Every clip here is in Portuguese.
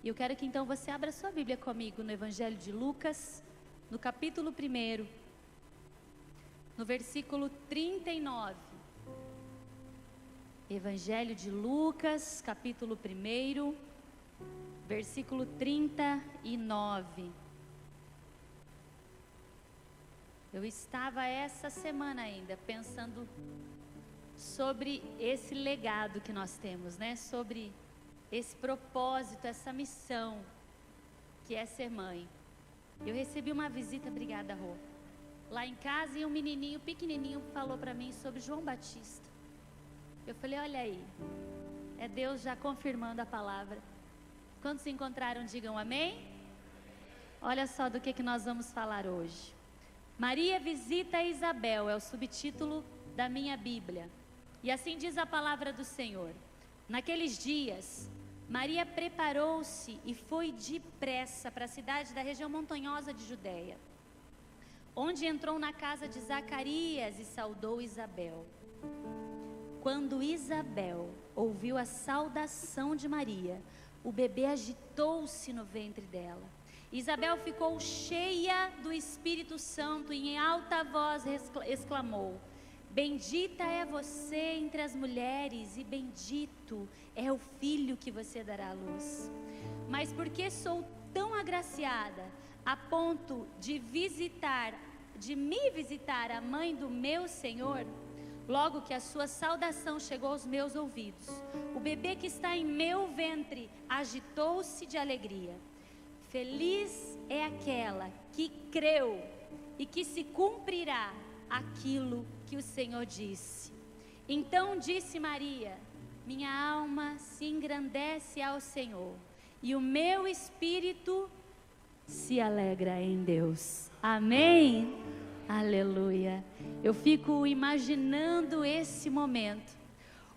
E eu quero que então você abra sua Bíblia comigo no Evangelho de Lucas, no capítulo 1, no versículo 39. Evangelho de Lucas, capítulo 1, versículo 39. Eu estava essa semana ainda pensando sobre esse legado que nós temos, né? Sobre esse propósito, essa missão que é ser mãe. Eu recebi uma visita, obrigada, Rô, lá em casa, e um menininho pequenininho falou para mim sobre João Batista. Eu falei, olha aí, é Deus já confirmando a palavra. Quando se encontraram, digam amém. Olha só do que nós vamos falar hoje. Maria visita Isabel, é o subtítulo da minha Bíblia. E assim diz a palavra do Senhor. Naqueles dias, Maria preparou-se e foi depressa para a cidade da região montanhosa de Judeia, onde entrou na casa de Zacarias e saudou Isabel. Quando Isabel ouviu a saudação de Maria, o bebê agitou-se no ventre dela. Isabel ficou cheia do Espírito Santo e em alta voz exclamou: bendita é você entre as mulheres e bendito é o filho que você dará à luz. Mas porque sou tão agraciada a ponto de me visitar a mãe do meu Senhor, logo que a sua saudação chegou aos meus ouvidos, o bebê que está em meu ventre agitou-se de alegria. Feliz é aquela que creu e que se cumprirá aquilo que o Senhor disse. Então disse Maria: minha alma se engrandece ao Senhor, e o meu espírito se alegra em Deus. Amém? Aleluia. Eu fico imaginando esse momento,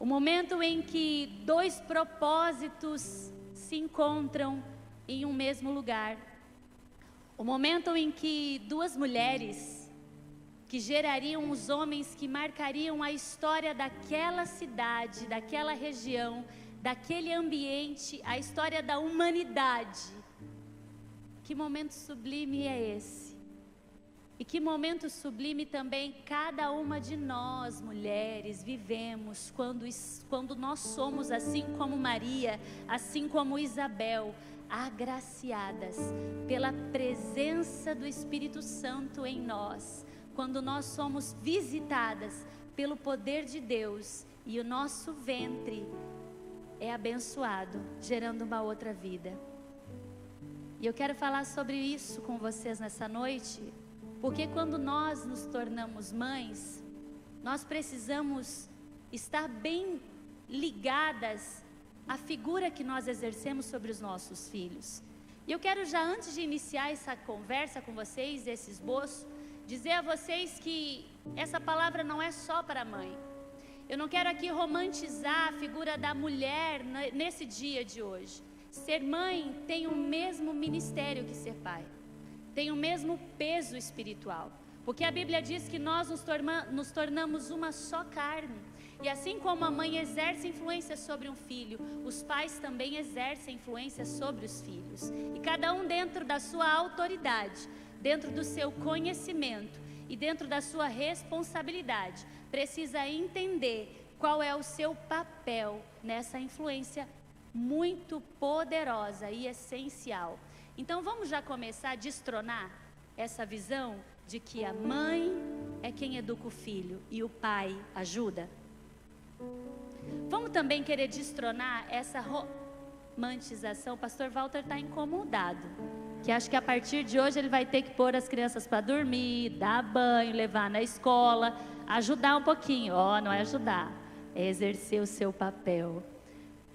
o momento em que dois propósitos se encontram em um mesmo lugar, o momento em que duas mulheres que gerariam os homens que marcariam a história daquela cidade, daquela região, daquele ambiente, a história da humanidade. Que momento sublime é esse? E que momento sublime também cada uma de nós, mulheres, vivemos quando nós somos, assim como Maria, assim como Isabel, agraciadas pela presença do Espírito Santo em nós, quando nós somos visitadas pelo poder de Deus e o nosso ventre é abençoado, gerando uma outra vida. E eu quero falar sobre isso com vocês nessa noite, porque quando nós nos tornamos mães, nós precisamos estar bem ligadas à figura que nós exercemos sobre os nossos filhos. E eu quero já, antes de iniciar essa conversa com vocês, esse esboço, dizer a vocês que essa palavra não é só para a mãe. Eu não quero aqui romantizar a figura da mulher nesse dia de hoje. Ser mãe tem o mesmo ministério que ser pai, tem o mesmo peso espiritual, porque a Bíblia diz que nós nos tornamos uma só carne. E assim como a mãe exerce influência sobre um filho, os pais também exercem influência sobre os filhos. E cada um dentro da sua autoridade, dentro do seu conhecimento e dentro da sua responsabilidade, precisa entender qual é o seu papel nessa influência muito poderosa e essencial. Então vamos já começar a destronar essa visão de que a mãe é quem educa o filho e o pai ajuda. Vamos também querer destronar essa romantização. O pastor Walter está incomodado, que acho que a partir de hoje ele vai ter que pôr as crianças para dormir, dar banho, levar na escola, ajudar um pouquinho. Não é ajudar, é exercer o seu papel.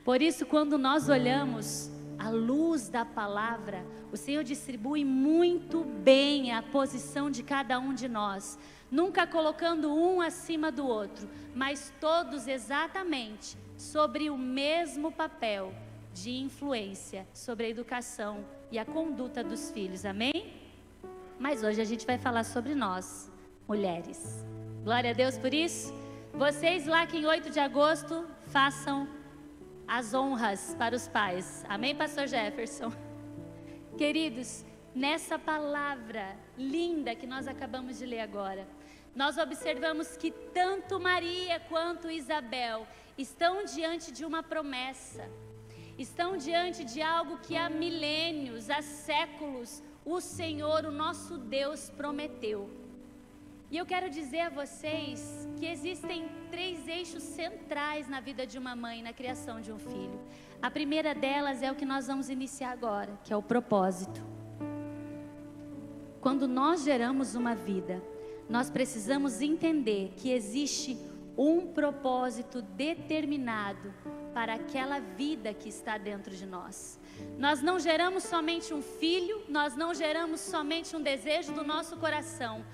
Por isso, quando nós olhamos à luz da palavra, o Senhor distribui muito bem a posição de cada um de nós, nunca colocando um acima do outro, mas todos exatamente sobre o mesmo papel de influência sobre a educação e a conduta dos filhos, amém? Mas hoje a gente vai falar sobre nós, mulheres. Glória a Deus por isso. Vocês lá que em 8 de agosto façam as honras para os pais. Amém, pastor Jefferson? Queridos, nessa palavra linda que nós acabamos de ler agora, nós observamos que tanto Maria quanto Isabel estão diante de uma promessa, estão diante de algo que há milênios, há séculos, o Senhor, o nosso Deus, prometeu. E eu quero dizer a vocês que existem 3 eixos centrais na vida de uma mãe, na criação de um filho. A primeira delas é o que nós vamos iniciar agora, que é o propósito. Quando nós geramos uma vida, nós precisamos entender que existe um propósito determinado para aquela vida que está dentro de nós. Nós não geramos somente um filho, nós não geramos somente um desejo do nosso coração.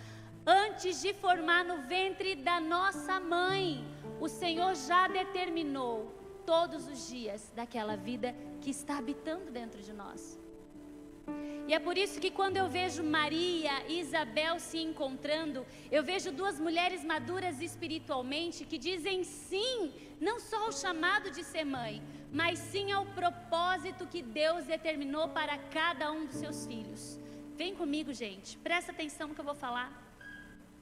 Antes de formar no ventre da nossa mãe, o Senhor já determinou todos os dias daquela vida que está habitando dentro de nós. E é por isso que quando eu vejo Maria e Isabel se encontrando, eu vejo 2 mulheres maduras espiritualmente que dizem sim, não só ao chamado de ser mãe, mas sim ao propósito que Deus determinou para cada um dos seus filhos. Vem comigo, gente, presta atenção no que eu vou falar.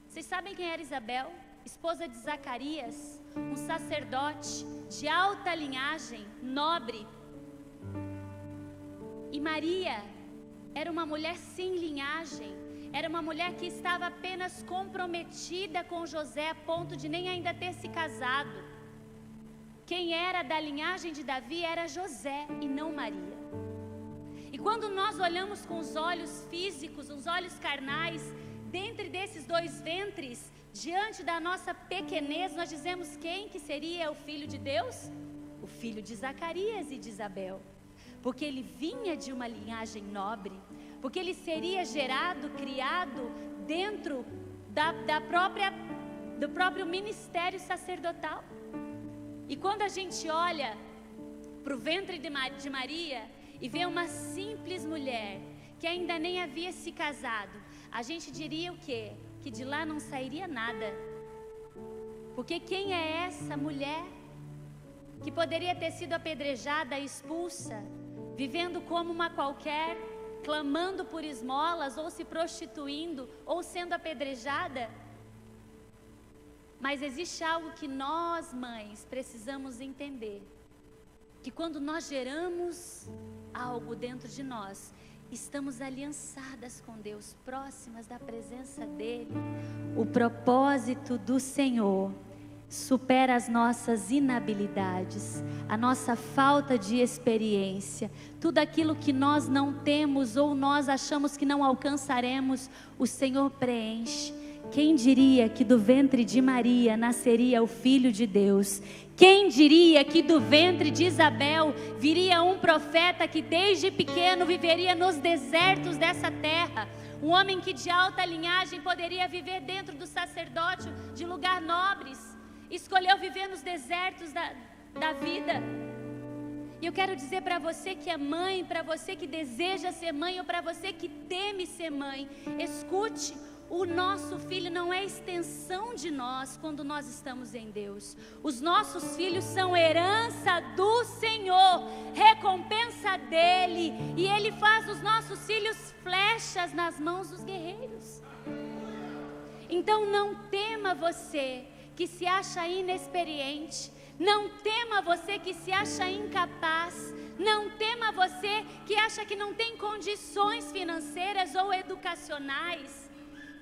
Vocês sabem quem era Isabel? Esposa de Zacarias, um sacerdote de alta linhagem, nobre. E Maria era uma mulher sem linhagem, era uma mulher que estava apenas comprometida com José a ponto de nem ainda ter se casado. Quem era da linhagem de Davi era José e não Maria. E quando nós olhamos com os olhos físicos, os olhos carnais, dentre desses 2 ventres, diante da nossa pequenez, nós dizemos quem que seria o filho de Deus? O filho de Zacarias e de Isabel. Porque ele vinha de uma linhagem nobre, porque ele seria gerado, criado dentro do próprio ministério sacerdotal. E quando a gente olha para o ventre de Maria e vê uma simples mulher que ainda nem havia se casado, a gente diria o quê? Que de lá não sairia nada. Porque quem é essa mulher que poderia ter sido apedrejada, expulsa, vivendo como uma qualquer, clamando por esmolas, ou se prostituindo, ou sendo apedrejada? Mas existe algo que nós, mães, precisamos entender. Que quando nós geramos algo dentro de nós, estamos aliançadas com Deus, próximas da presença dEle. O propósito do Senhor supera as nossas inabilidades, a nossa falta de experiência, tudo aquilo que nós não temos ou nós achamos que não alcançaremos, o Senhor preenche. Quem diria que do ventre de Maria nasceria o Filho de Deus? Quem diria que do ventre de Isabel viria um profeta que desde pequeno viveria nos desertos dessa terra? Um homem que de alta linhagem poderia viver dentro do sacerdócio de lugar nobres, escolheu viver nos desertos da vida. E eu quero dizer para você que é mãe, para você que deseja ser mãe ou para você que teme ser mãe, escute. O nosso filho não é extensão de nós quando nós estamos em Deus. Os nossos filhos são herança do Senhor, recompensa dEle. E Ele faz dos nossos filhos flechas nas mãos dos guerreiros. Então não tema você que se acha inexperiente. Não tema você que se acha incapaz. Não tema você que acha que não tem condições financeiras ou educacionais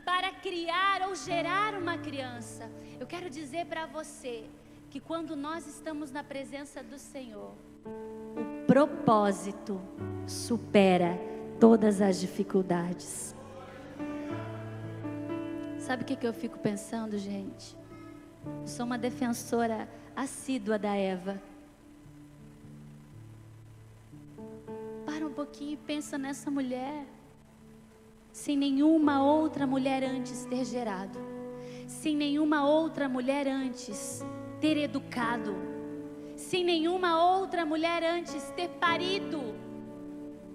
para criar ou gerar uma criança. Eu quero dizer para você que quando nós estamos na presença do Senhor, o propósito supera todas as dificuldades. Sabe o que eu fico pensando, gente? Eu sou uma defensora assídua da Eva. Para um pouquinho e pensa nessa mulher. Sem nenhuma outra mulher antes ter gerado, sem nenhuma outra mulher antes ter educado, sem nenhuma outra mulher antes ter parido.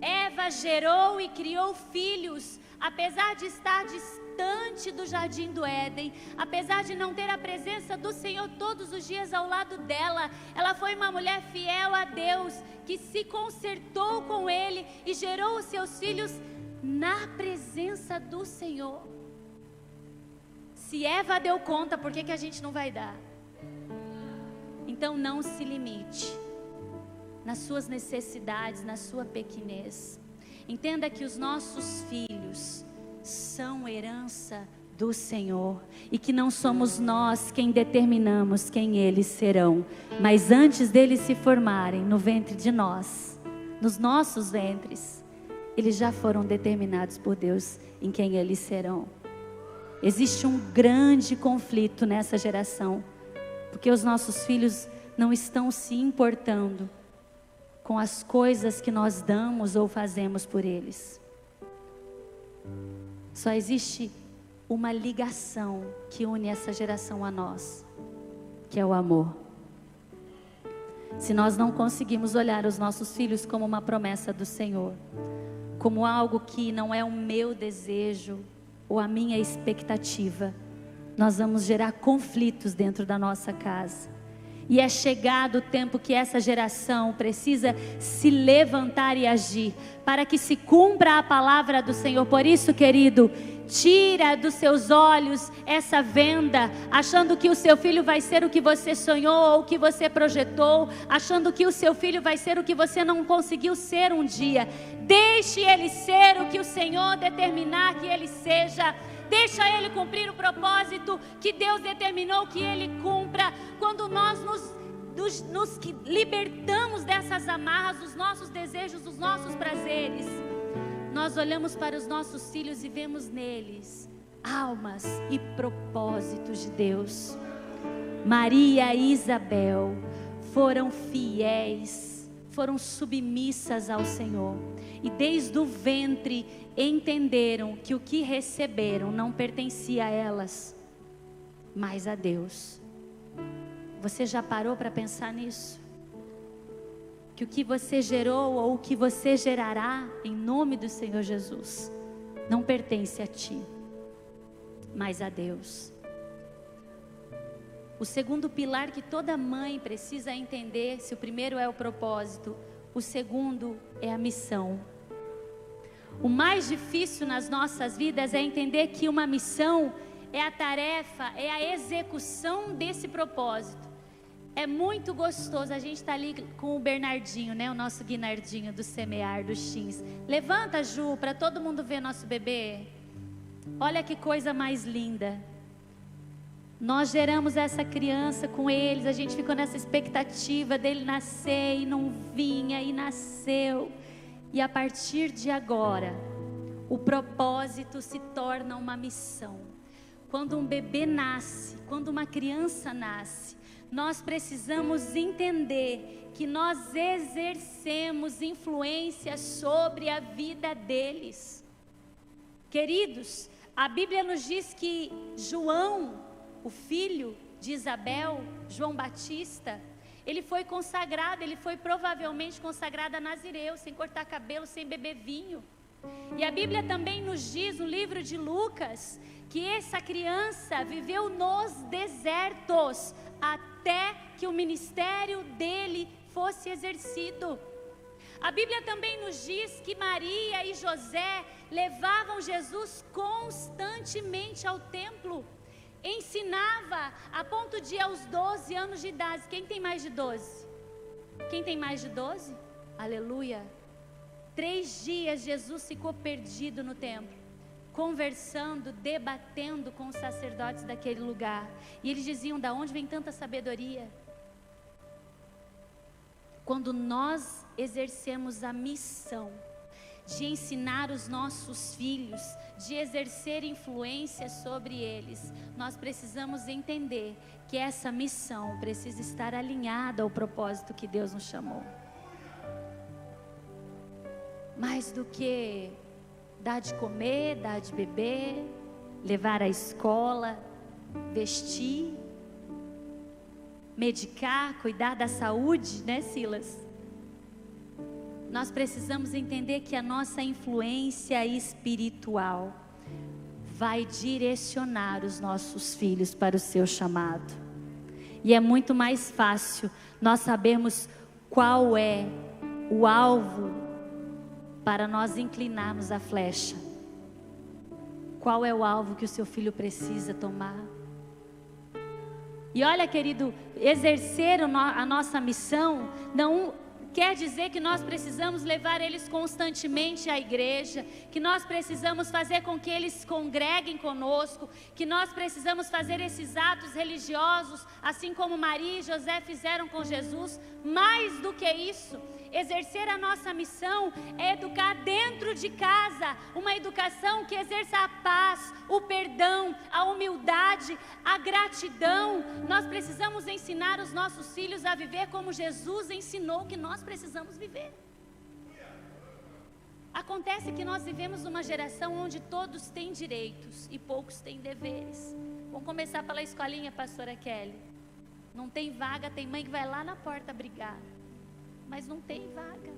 Eva gerou e criou filhos apesar de estar distante do jardim do Éden, apesar de não ter a presença do Senhor todos os dias ao lado dela, ela foi uma mulher fiel a Deus, que se consertou com Ele e gerou os seus filhos na presença do Senhor. Se Eva deu conta, por que a gente não vai dar? Então não se limite nas suas necessidades, na sua pequenez. Entenda que os nossos filhos são herança do Senhor e que não somos nós quem determinamos quem eles serão, mas antes deles se formarem no ventre de nós, nos nossos ventres, eles já foram determinados por Deus em quem eles serão. Existe um grande conflito nessa geração, porque os nossos filhos não estão se importando com as coisas que nós damos ou fazemos por eles. Só existe uma ligação que une essa geração a nós, que é o amor. Se nós não conseguimos olhar os nossos filhos como uma promessa do Senhor, como algo que não é o meu desejo ou a minha expectativa, nós vamos gerar conflitos dentro da nossa casa. E é chegado o tempo que essa geração precisa se levantar e agir, para que se cumpra a palavra do Senhor. Por isso, querido, tira dos seus olhos essa venda, achando que o seu filho vai ser o que você sonhou ou o que você projetou, achando que o seu filho vai ser o que você não conseguiu ser um dia. Deixe ele ser o que o Senhor determinar que ele seja. Deixa ele cumprir o propósito que Deus determinou que ele cumpra. Quando nós nos libertamos dessas amarras, dos nossos desejos, dos nossos prazeres, nós olhamos para os nossos filhos e vemos neles almas e propósitos de Deus. Maria e Isabel foram fiéis, foram submissas ao Senhor, e desde o ventre entenderam que o que receberam não pertencia a elas, mas a Deus. Você já parou para pensar nisso? Que o que você gerou ou o que você gerará em nome do Senhor Jesus não pertence a ti, mas a Deus. O segundo pilar que toda mãe precisa entender, se o primeiro é o propósito, o segundo é a missão. O mais difícil nas nossas vidas é entender que uma missão é a tarefa, é a execução desse propósito. É muito gostoso, a gente está ali com o Bernardinho, né? O nosso Guinardinho do Semear, do Chins. Levanta, Ju, para todo mundo ver nosso bebê. Olha que coisa mais linda. Nós geramos essa criança com eles, a gente ficou nessa expectativa dele nascer e não vinha e nasceu. E a partir de agora, o propósito se torna uma missão. Quando um bebê nasce, quando uma criança nasce, nós precisamos entender que nós exercemos influência sobre a vida deles. Queridos, a Bíblia nos diz que João, o filho de Isabel, João Batista, ele foi consagrado, ele foi provavelmente consagrado a nazireu, sem cortar cabelo, sem beber vinho. E a Bíblia também nos diz, no livro de Lucas, que essa criança viveu nos desertos, até que o ministério dele fosse exercido. A Bíblia também nos diz que Maria e José levavam Jesus constantemente ao templo. Ensinava a ponto de aos 12 anos de idade. Quem tem mais de 12? Quem tem mais de 12? Aleluia. 3 dias Jesus ficou perdido no templo, conversando, debatendo com os sacerdotes daquele lugar. E eles diziam: da onde vem tanta sabedoria? Quando nós exercemos a missão de ensinar os nossos filhos, de exercer influência sobre eles, nós precisamos entender que essa missão precisa estar alinhada ao propósito que Deus nos chamou. Mais do que dar de comer, dar de beber, levar à escola, vestir, medicar, cuidar da saúde, né, Silas? nós precisamos entender que a nossa influência espiritual vai direcionar os nossos filhos para o seu chamado. E é muito mais fácil nós sabermos qual é o alvo para nós inclinarmos a flecha. Qual é o alvo que o seu filho precisa tomar? E olha, querido, exercer a nossa missão não quer dizer que nós precisamos levar eles constantemente à igreja, que nós precisamos fazer com que eles congreguem conosco, que nós precisamos fazer esses atos religiosos, assim como Maria e José fizeram com Jesus. Mais do que isso, exercer a nossa missão é educar dentro de casa, uma educação que exerça a paz, o perdão, a humildade, a gratidão. Nós precisamos ensinar os nossos filhos a viver como Jesus ensinou que nós precisamos viver. Acontece que nós vivemos uma geração onde todos têm direitos e poucos têm deveres. Vamos começar pela escolinha, pastora Kelly. Não tem vaga, tem mãe que vai lá na porta brigar, mas não tem vaga.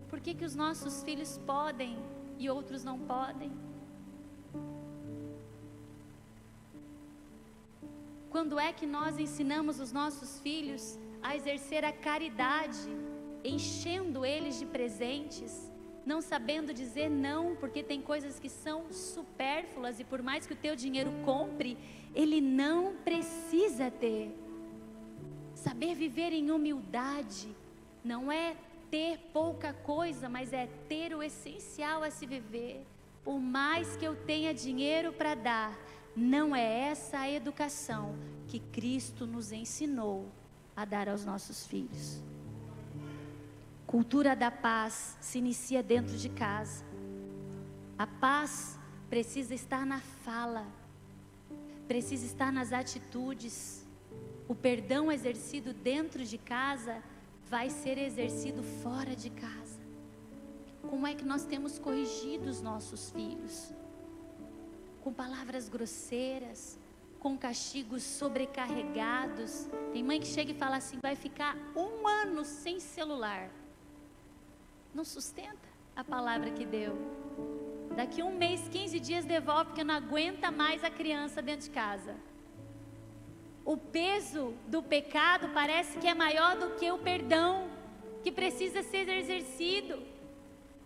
Por que os nossos filhos podem e outros não podem? Quando é que nós ensinamos os nossos filhos a exercer a caridade, enchendo eles de presentes, não sabendo dizer não, porque tem coisas que são supérfluas e por mais que o teu dinheiro compre, ele não precisa ter. Saber viver em humildade não é ter pouca coisa, mas é ter o essencial a se viver. Por mais que eu tenha dinheiro para dar, não é essa a educação que Cristo nos ensinou a dar aos nossos filhos. Cultura da paz se inicia dentro de casa. A paz precisa estar na fala, precisa estar nas atitudes. O perdão exercido dentro de casa vai ser exercido fora de casa. Como é que nós temos corrigido os nossos filhos? Com palavras grosseiras, com castigos sobrecarregados. Tem mãe que chega e fala assim: vai ficar 1 ano sem celular. Não sustenta a palavra que deu. Daqui 1 mês, 15 dias devolve, porque não aguenta mais a criança dentro de casa. O peso do pecado parece que é maior do que o perdão, que precisa ser exercido.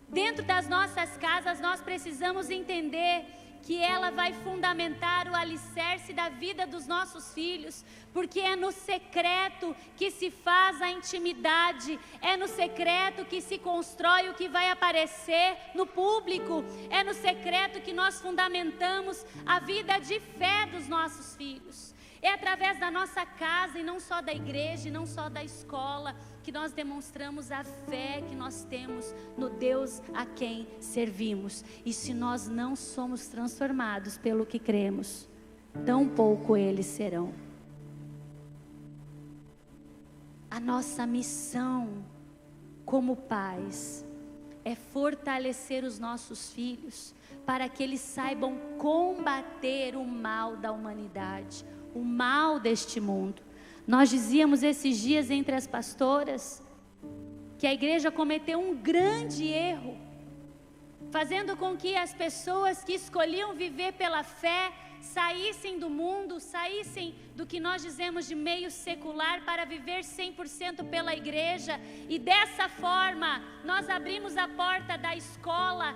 Dentro das nossas casas, nós precisamos entender que ela vai fundamentar o alicerce da vida dos nossos filhos, porque é no secreto que se faz a intimidade, é no secreto que se constrói o que vai aparecer no público, é no secreto que nós fundamentamos a vida de fé dos nossos filhos. É através da nossa casa e não só da igreja, e não só da escola, que nós demonstramos a fé que nós temos no Deus a quem servimos. E se nós não somos transformados pelo que cremos, tampouco eles serão. A nossa missão como pais é fortalecer os nossos filhos para que eles saibam combater o mal da humanidade, o mal deste mundo. Nós dizíamos esses dias entre as pastoras que a igreja cometeu um grande erro, fazendo com que as pessoas que escolhiam viver pela fé saíssem do mundo, saíssem do que nós dizemos de meio secular para viver 100% pela igreja. E dessa forma nós abrimos a porta da escola,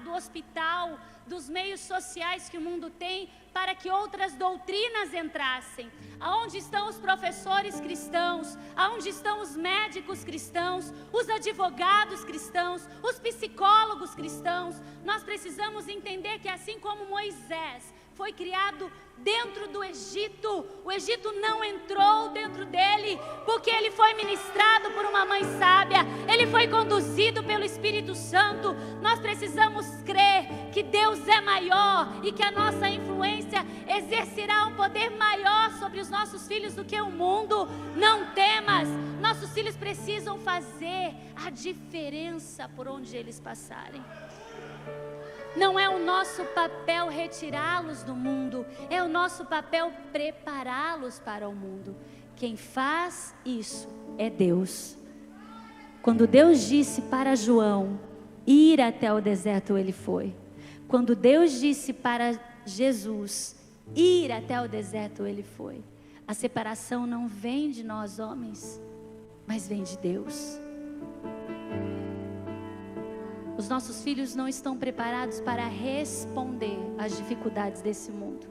do hospital, dos meios sociais que o mundo tem, para que outras doutrinas entrassem. Aonde estão os professores cristãos? Aonde estão os médicos cristãos? Os advogados cristãos? Os psicólogos cristãos? Nós precisamos entender que assim como Moisés foi criado dentro do Egito, o Egito não entrou dentro dele, porque ele foi ministrado por uma mãe sábia, ele foi conduzido pelo Espírito Santo. Nós precisamos crer que Deus é maior e que a nossa influência exercerá um poder maior sobre os nossos filhos do que o mundo. Não temas, nossos filhos precisam fazer a diferença por onde eles passarem. Não é o nosso papel retirá-los do mundo, é o nosso papel prepará-los para o mundo. Quem faz isso é Deus. Quando Deus disse para João ir até o deserto, ele foi. Quando Deus disse para Jesus ir até o deserto, ele foi. A separação não vem de nós homens, mas vem de Deus. Os nossos filhos não estão preparados para responder às dificuldades desse mundo.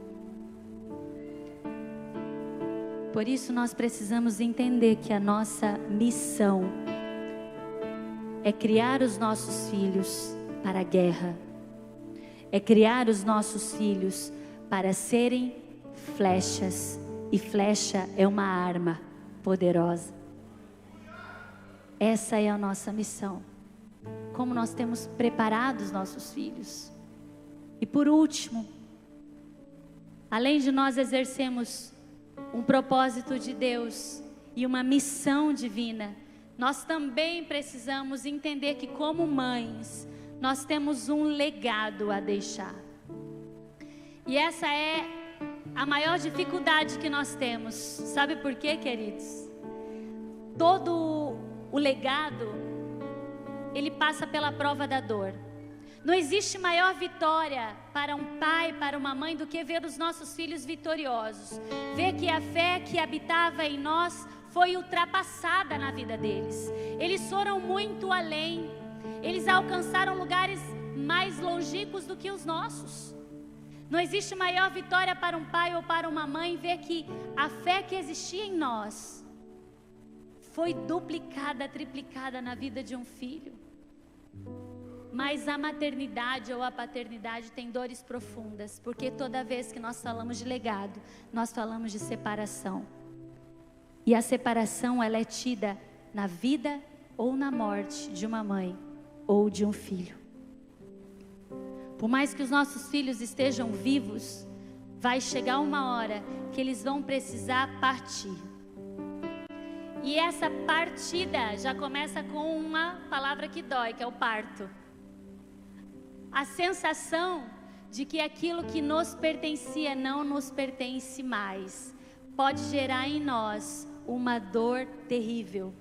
Por isso nós precisamos entender que a nossa missão é criar os nossos filhos para a guerra. É criar os nossos filhos para serem flechas. E flecha é uma arma poderosa. Essa é a nossa missão. Como nós temos preparado os nossos filhos. E por último, além de nós exercermos um propósito de Deus e uma missão divina, nós também precisamos entender que como mães, nós temos um legado a deixar. E essa é a maior dificuldade que nós temos. Sabe por quê, queridos? Todo o legado, ele passa pela prova da dor. Não existe maior vitória para um pai, para uma mãe, do que ver os nossos filhos vitoriosos. Ver que a fé que habitava em nós foi ultrapassada na vida deles. Eles foram muito além. Eles alcançaram lugares mais longínquos do que os nossos. Não existe maior vitória para um pai ou para uma mãe ver que a fé que existia em nós foi duplicada, triplicada na vida de um filho. Mas a maternidade ou a paternidade tem dores profundas, porque toda vez que nós falamos de legado, nós falamos de separação. E a separação, ela é tida na vida ou na morte de uma mãe ou de um filho. Por mais que os nossos filhos estejam vivos, vai chegar uma hora que eles vão precisar partir. E essa partida já começa com uma palavra que dói, que é o parto. A sensação de que aquilo que nos pertencia não nos pertence mais, pode gerar em nós uma dor terrível.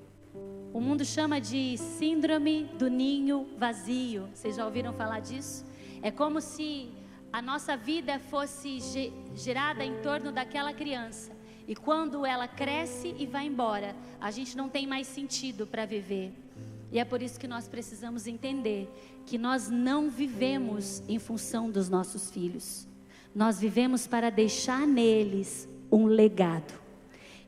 O mundo chama de síndrome do ninho vazio. Vocês já ouviram falar disso? É como se a nossa vida fosse gerada em torno daquela criança. E quando ela cresce e vai embora, a gente não tem mais sentido para viver. E é por isso que nós precisamos entender que nós não vivemos em função dos nossos filhos. Nós vivemos para deixar neles um legado.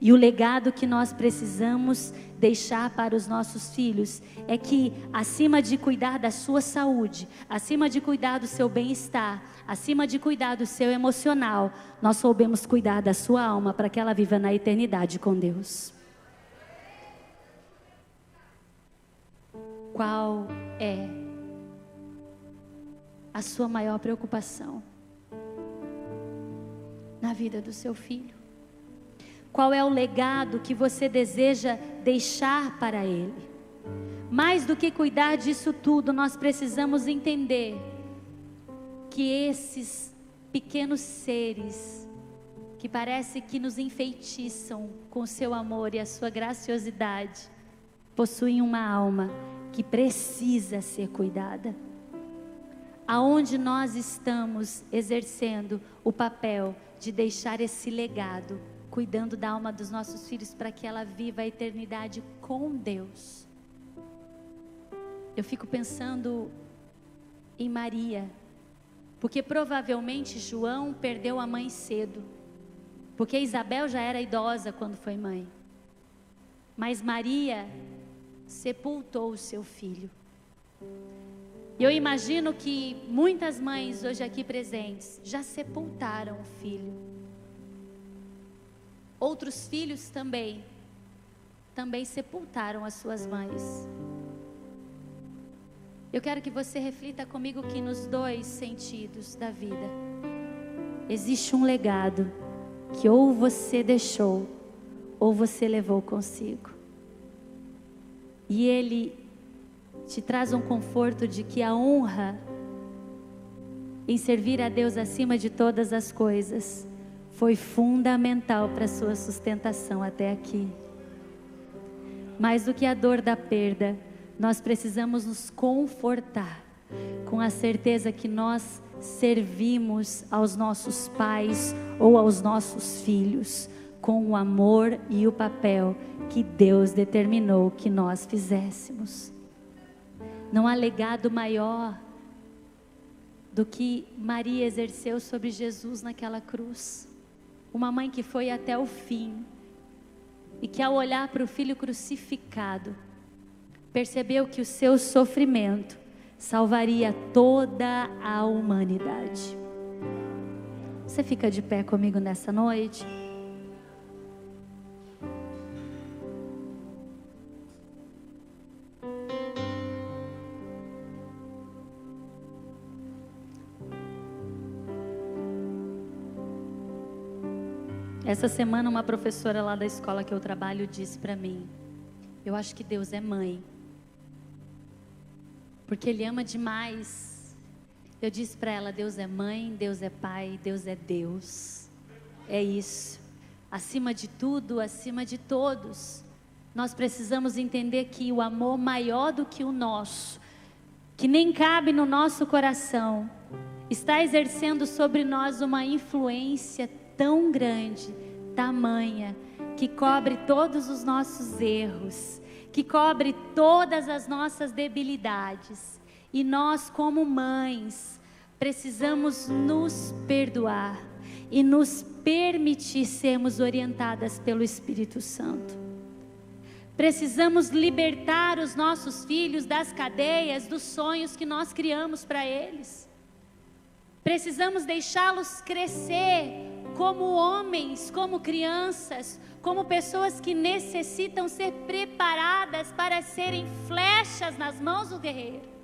E o legado que nós precisamos deixar para os nossos filhos é que, acima de cuidar da sua saúde, acima de cuidar do seu bem-estar, acima de cuidar do seu emocional, nós soubemos cuidar da sua alma para que ela viva na eternidade com Deus. Qual é a sua maior preocupação na vida do seu filho? Qual é o legado que você deseja deixar para ele? Mais do que cuidar disso tudo, nós precisamos entender que esses pequenos seres, que parece que nos enfeitiçam com o seu amor e a sua graciosidade, possuem uma alma que precisa ser cuidada. Aonde nós estamos exercendo o papel de deixar esse legado, cuidando da alma dos nossos filhos para que ela viva a eternidade com Deus. Eu fico pensando em Maria, porque provavelmente João perdeu a mãe cedo, porque Isabel já era idosa quando foi mãe, mas Maria sepultou o seu filho. E eu imagino que muitas mães hoje aqui presentes já sepultaram o filho. Outros filhos também sepultaram as suas mães. Eu quero que você reflita comigo que nos dois sentidos da vida existe um legado que ou você deixou ou você levou consigo. E ele te traz um conforto de que a honra em servir a Deus acima de todas as coisas foi fundamental para a sua sustentação até aqui. Mais do que a dor da perda, nós precisamos nos confortar com a certeza que nós servimos aos nossos pais ou aos nossos filhos com o amor e o papel que Deus determinou que nós fizéssemos. Não há legado maior do que Maria exerceu sobre Jesus naquela cruz. Uma mãe que foi até o fim e que, ao olhar para o filho crucificado, percebeu que o seu sofrimento salvaria toda a humanidade. Você fica de pé comigo nessa noite? Essa semana uma professora lá da escola que eu trabalho disse para mim: eu acho que Deus é mãe, porque Ele ama demais. Eu disse para ela: Deus é mãe, Deus é pai, Deus é Deus. É isso. Acima de tudo, acima de todos, nós precisamos entender que o amor maior do que o nosso, que nem cabe no nosso coração, está exercendo sobre nós uma influência tão grande, tamanha, que cobre todos os nossos erros, que cobre todas as nossas debilidades. E nós, como mães, precisamos nos perdoar e nos permitir sermos orientadas pelo Espírito Santo. Precisamos libertar os nossos filhos das cadeias, dos sonhos que nós criamos para eles. Precisamos deixá-los crescer como homens, como crianças, como pessoas que necessitam ser preparadas para serem flechas nas mãos do guerreiro.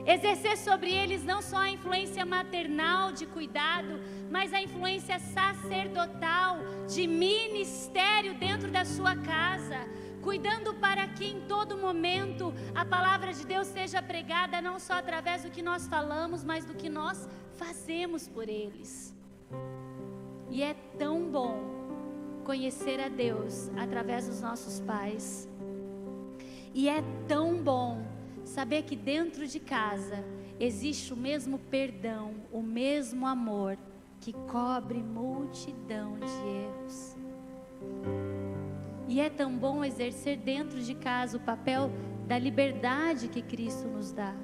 Exercer sobre eles não só a influência maternal de cuidado, mas a influência sacerdotal de ministério dentro da sua casa, cuidando para que em todo momento a palavra de Deus seja pregada, não só através do que nós falamos, mas do que nós fazemos por eles. E é tão bom conhecer a Deus através dos nossos pais. E é tão bom saber que dentro de casa existe o mesmo perdão, o mesmo amor que cobre multidão de erros. E é tão bom exercer dentro de casa o papel da liberdade que Cristo nos dá.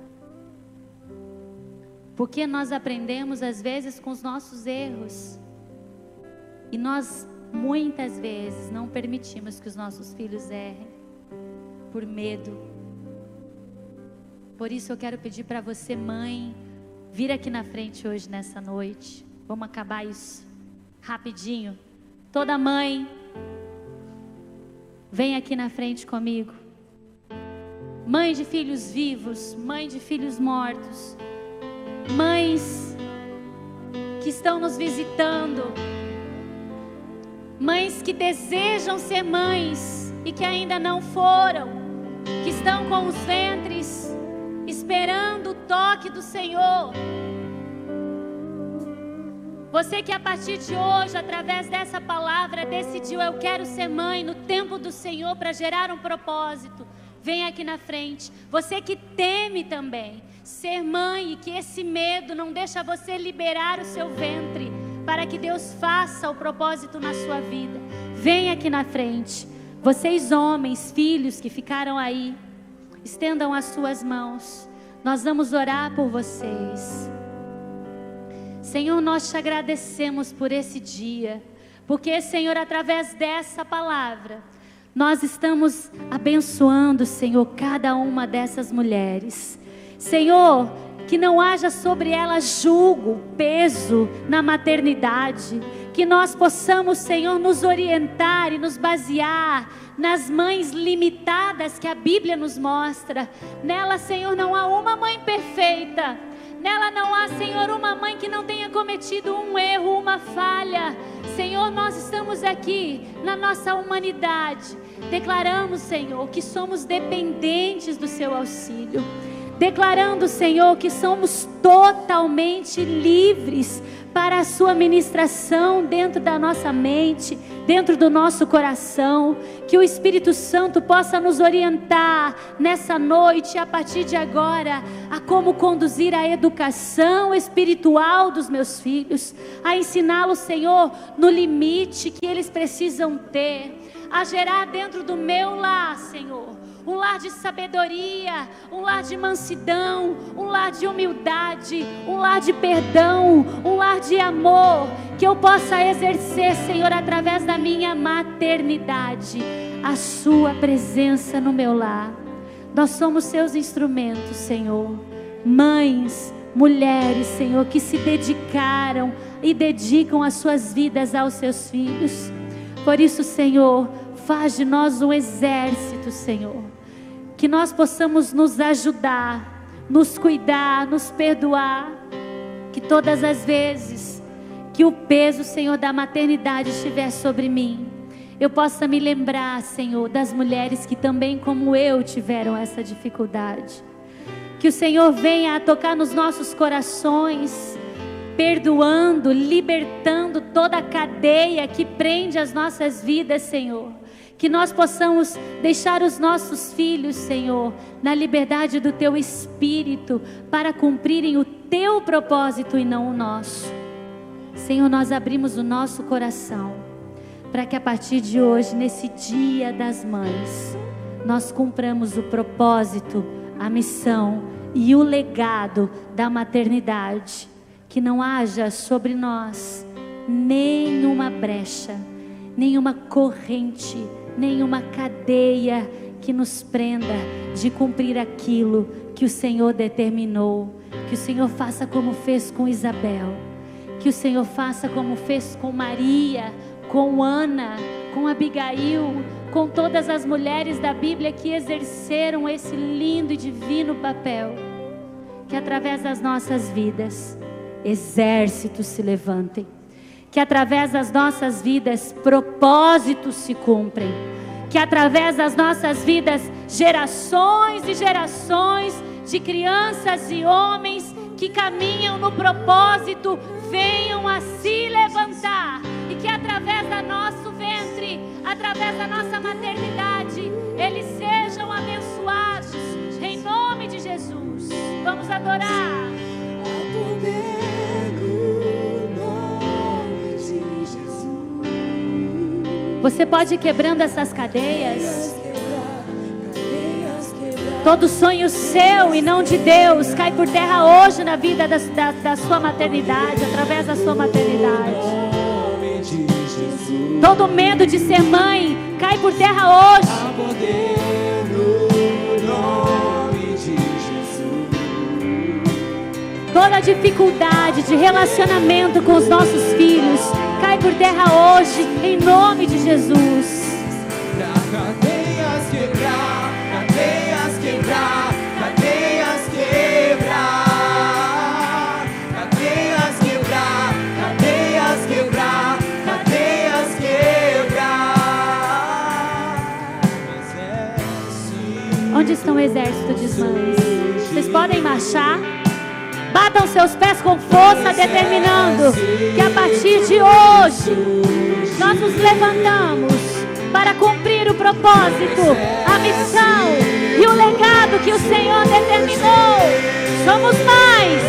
Porque nós aprendemos às vezes com os nossos erros. E nós muitas vezes não permitimos que os nossos filhos errem por medo. Por isso eu quero pedir para você, mãe, vir aqui na frente hoje nessa noite. Vamos acabar isso rapidinho. Toda mãe, vem aqui na frente comigo. Mãe de filhos vivos, mãe de filhos mortos, mães que estão nos visitando, mães que desejam ser mães e que ainda não foram, que estão com os ventres esperando o toque do Senhor. Você que a partir de hoje, através dessa palavra, decidiu: eu quero ser mãe no tempo do Senhor para gerar um propósito, vem aqui na frente. Você que teme também ser mãe e que esse medo não deixa você liberar o seu ventre para que Deus faça o propósito na sua vida, vem aqui na frente. Vocês homens, filhos que ficaram aí, estendam as suas mãos. Nós vamos orar por vocês. Senhor, nós te agradecemos por esse dia, porque, Senhor, através dessa palavra, nós estamos abençoando, Senhor, cada uma dessas mulheres. Senhor, que não haja sobre elas julgo, peso na maternidade, que nós possamos, Senhor, nos orientar e nos basear nas mães limitadas que a Bíblia nos mostra. Nela, Senhor, não há uma mãe perfeita. Nela não há, Senhor, uma mãe que não tenha cometido um erro, uma falha. Senhor, nós estamos aqui na nossa humanidade. Declaramos, Senhor, que somos dependentes do seu auxílio. Declarando, Senhor, que somos totalmente livres para a sua ministração dentro da nossa mente, dentro do nosso coração. Que o Espírito Santo possa nos orientar nessa noite, a partir de agora, a como conduzir a educação espiritual dos meus filhos, a ensiná-los, Senhor, no limite que eles precisam ter, a gerar dentro do meu lar, Senhor, um lar de sabedoria, um lar de mansidão, um lar de humildade, um lar de perdão, um lar de amor, que eu possa exercer, Senhor, através da minha maternidade, a sua presença no meu lar. Nós somos seus instrumentos, Senhor. Mães, mulheres, Senhor, que se dedicaram e dedicam as suas vidas aos seus filhos. Por isso, Senhor, faz de nós um exército, Senhor. Que nós possamos nos ajudar, nos cuidar, nos perdoar. Que todas as vezes que o peso, Senhor, da maternidade estiver sobre mim, eu possa me lembrar, Senhor, das mulheres que também, como eu, tiveram essa dificuldade. Que o Senhor venha a tocar nos nossos corações, perdoando, libertando toda a cadeia que prende as nossas vidas, Senhor. Que nós possamos deixar os nossos filhos, Senhor, na liberdade do Teu Espírito, para cumprirem o Teu propósito e não o nosso. Senhor, nós abrimos o nosso coração, para que a partir de hoje, nesse Dia das Mães, nós cumpramos o propósito, a missão e o legado da maternidade. Que não haja sobre nós nenhuma brecha, nenhuma corrente, nenhuma cadeia que nos prenda de cumprir aquilo que o Senhor determinou. Que o Senhor faça como fez com Isabel, que o Senhor faça como fez com Maria, com Ana, com Abigail, com todas as mulheres da Bíblia que exerceram esse lindo e divino papel. Que através das nossas vidas exércitos se levantem, que através das nossas vidas propósitos se cumprem, que através das nossas vidas gerações e gerações de crianças e homens que caminham no propósito venham a se levantar, e que através do nosso ventre, através da nossa maternidade, eles sejam abençoados em nome de Jesus. Vamos adorar. Você pode ir quebrando essas cadeias. Todo sonho seu e não de Deus cai por terra hoje na vida da sua maternidade, através da sua maternidade. Todo medo de ser mãe cai por terra hoje. Toda dificuldade de relacionamento com os nossos filhos cai por terra hoje, em nome de Jesus. Cadeias quebrar, cadeias quebrar, cadeias quebrar, cadeias quebrar, cadeias quebrar, cadeias quebrar. Onde estão o exército de mães? Vocês podem marchar? Batam seus pés com força, determinando que a partir de hoje nós nos levantamos para cumprir o propósito, a missão e o legado que o Senhor determinou. Somos mães,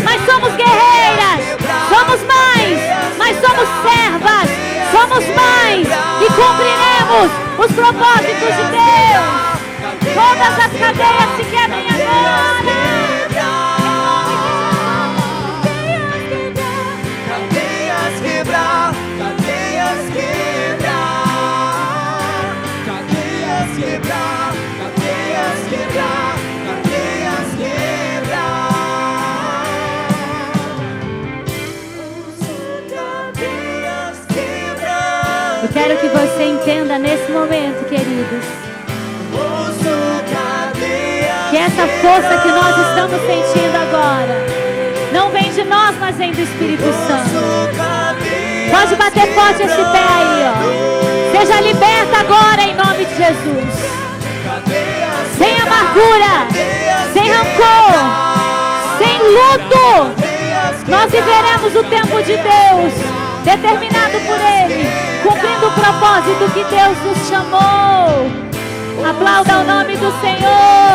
mas somos guerreiras. Somos mães, mas somos servas. Somos mães e cumpriremos os propósitos de Deus. Todas as cadeias se quebrem agora. Eu quero que você entenda nesse momento, queridos, que essa força que nós estamos sentindo agora não vem de nós, mas vem do Espírito Santo. Pode bater forte esse pé aí, ó. Seja liberta agora em nome de Jesus. Sem amargura, sem rancor, sem luto, nós viveremos o tempo de Deus. determinado por Ele, cumprindo o propósito que Deus nos chamou. Aplauda o nome do Senhor.